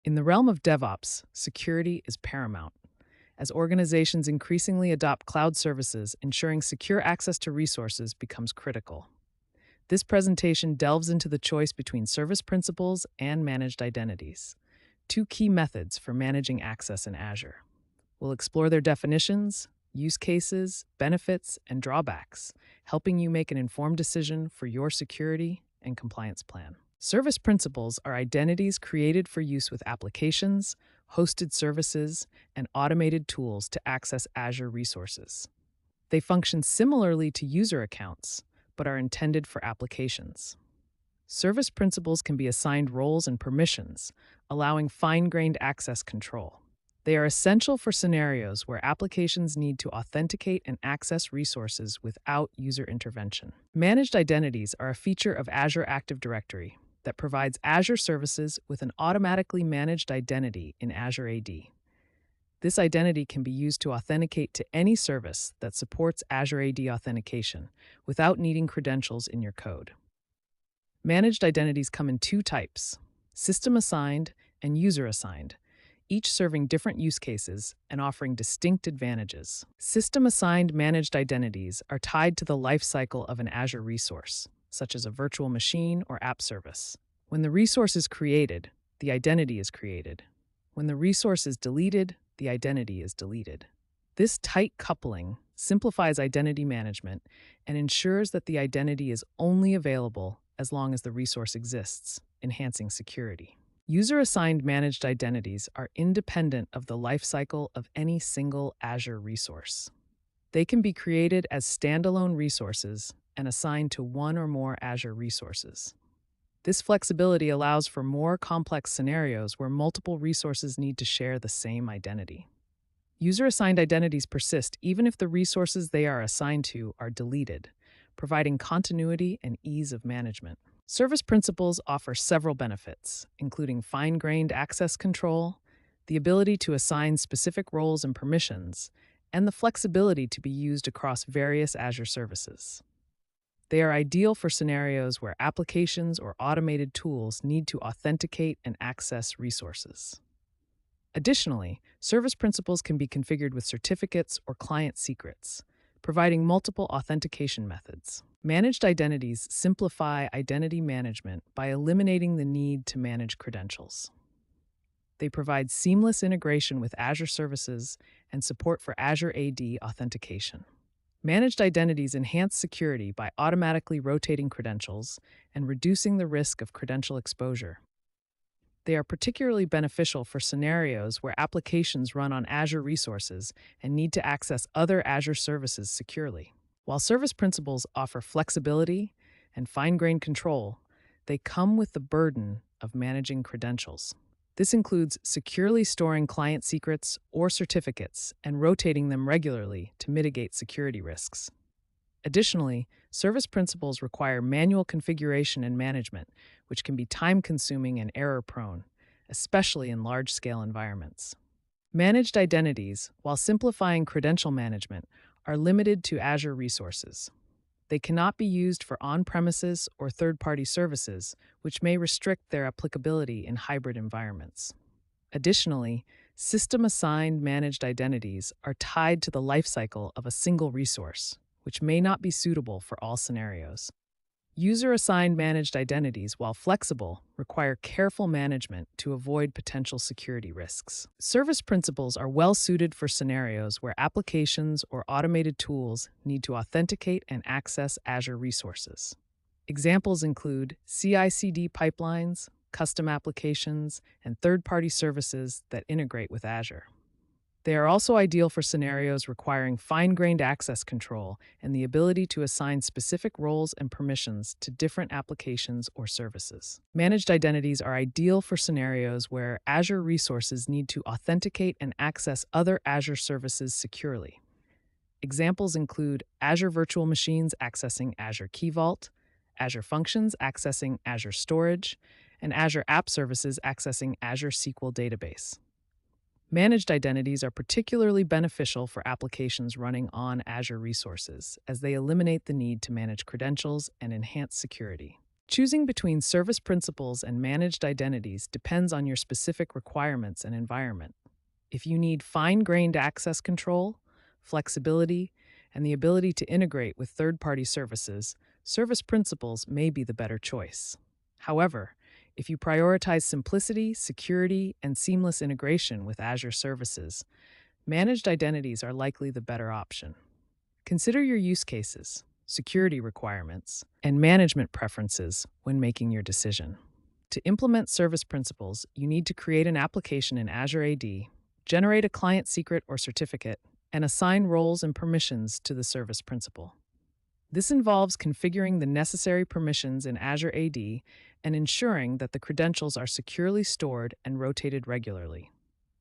In the realm of DevOps, security is paramount. As organizations increasingly adopt cloud services, ensuring secure access to resources becomes critical. This presentation delves into the choice between service principals and managed identities, two key methods for managing access in Azure. We'll explore their definitions, use cases, benefits, and drawbacks, helping you make an informed decision for your security and compliance plan. Service principals are identities created for use with applications, hosted services, and automated tools to access Azure resources. They function similarly to user accounts, but are intended for applications. Service principals can be assigned roles and permissions, allowing fine-grained access control. They are essential for scenarios where applications need to authenticate and access resources without user intervention. Managed identities are a feature of Azure Active Directory that provides Azure services with an automatically managed identity in Azure AD. This identity can be used to authenticate to any service that supports Azure AD authentication without needing credentials in your code. Managed identities come in two types: system-assigned and user-assigned, each serving different use cases and offering distinct advantages. System-assigned managed identities are tied to the lifecycle of an Azure resource, such as a virtual machine or app service. When the resource is created, the identity is created. When the resource is deleted, the identity is deleted. This tight coupling simplifies identity management and ensures that the identity is only available as long as the resource exists, enhancing security. User-assigned managed identities are independent of the lifecycle of any single Azure resource. They can be created as standalone resources and assigned to one or more Azure resources. This flexibility allows for more complex scenarios where multiple resources need to share the same identity. User-assigned identities persist even if the resources they are assigned to are deleted, providing continuity and ease of management. Service principals offer several benefits, including fine-grained access control, the ability to assign specific roles and permissions, and the flexibility to be used across various Azure services. They are ideal for scenarios where applications or automated tools need to authenticate and access resources. Additionally, service principals can be configured with certificates or client secrets, providing multiple authentication methods. Managed identities simplify identity management by eliminating the need to manage credentials. They provide seamless integration with Azure services and support for Azure AD authentication. Managed identities enhance security by automatically rotating credentials and reducing the risk of credential exposure. They are particularly beneficial for scenarios where applications run on Azure resources and need to access other Azure services securely. While service principals offer flexibility and fine-grained control, they come with the burden of managing credentials. This includes securely storing client secrets or certificates and rotating them regularly to mitigate security risks. Additionally, service principals require manual configuration and management, which can be time-consuming and error-prone, especially in large-scale environments. Managed identities, while simplifying credential management, are limited to Azure resources. They cannot be used for on-premises or third-party services, which may restrict their applicability in hybrid environments. Additionally, system-assigned managed identities are tied to the lifecycle of a single resource, which may not be suitable for all scenarios. User-assigned managed identities, while flexible, require careful management to avoid potential security risks. Service principals are well suited for scenarios where applications or automated tools need to authenticate and access Azure resources. Examples include CI/CD pipelines, custom applications, and third-party services that integrate with Azure. They are also ideal for scenarios requiring fine-grained access control and the ability to assign specific roles and permissions to different applications or services. Managed identities are ideal for scenarios where Azure resources need to authenticate and access other Azure services securely. Examples include Azure Virtual Machines accessing Azure Key Vault, Azure Functions accessing Azure Storage, and Azure App Services accessing Azure SQL Database. Managed identities are particularly beneficial for applications running on Azure resources, as they eliminate the need to manage credentials and enhance security. Choosing between service principals and managed identities depends on your specific requirements and environment. If you need fine grained access control, flexibility, and the ability to integrate with third party services, service principals may be the better choice. However, if you prioritize simplicity, security, and seamless integration with Azure services, managed identities are likely the better option. Consider your use cases, security requirements, and management preferences when making your decision. To implement service principals, you need to create an application in Azure AD, generate a client secret or certificate, and assign roles and permissions to the service principal. This involves configuring the necessary permissions in Azure AD and ensuring that the credentials are securely stored and rotated regularly.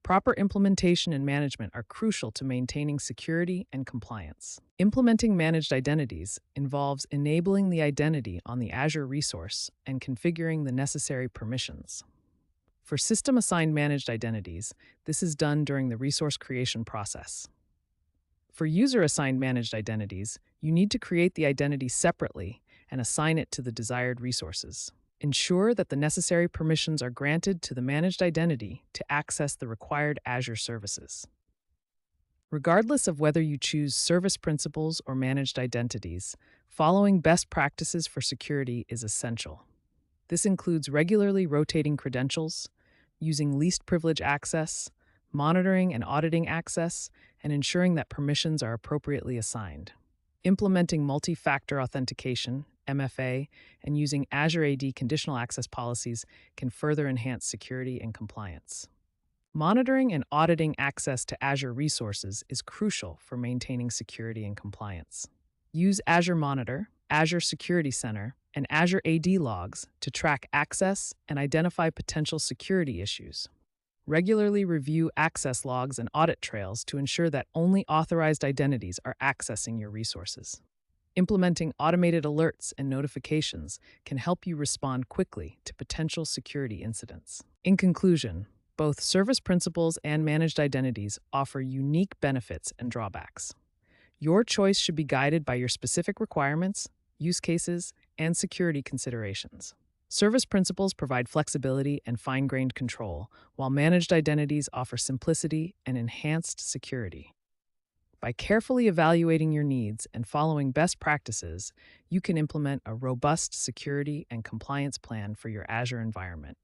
Proper implementation and management are crucial to maintaining security and compliance. Implementing managed identities involves enabling the identity on the Azure resource and configuring the necessary permissions. For system-assigned managed identities, this is done during the resource creation process. For user-assigned managed identities, you need to create the identity separately and assign it to the desired resources. Ensure that the necessary permissions are granted to the managed identity to access the required Azure services. Regardless of whether you choose service principals or managed identities, following best practices for security is essential. This includes regularly rotating credentials, using least privilege access, monitoring and auditing access, and ensuring that permissions are appropriately assigned. Implementing multi-factor authentication, MFA, and using Azure AD conditional access policies can further enhance security and compliance. Monitoring and auditing access to Azure resources is crucial for maintaining security and compliance. Use Azure Monitor, Azure Security Center, and Azure AD logs to track access and identify potential security issues. Regularly review access logs and audit trails to ensure that only authorized identities are accessing your resources. Implementing automated alerts and notifications can help you respond quickly to potential security incidents. In conclusion, both service principals and managed identities offer unique benefits and drawbacks. Your choice should be guided by your specific requirements, use cases, and security considerations. Service principals provide flexibility and fine-grained control, while managed identities offer simplicity and enhanced security. By carefully evaluating your needs and following best practices, you can implement a robust security and compliance plan for your Azure environment.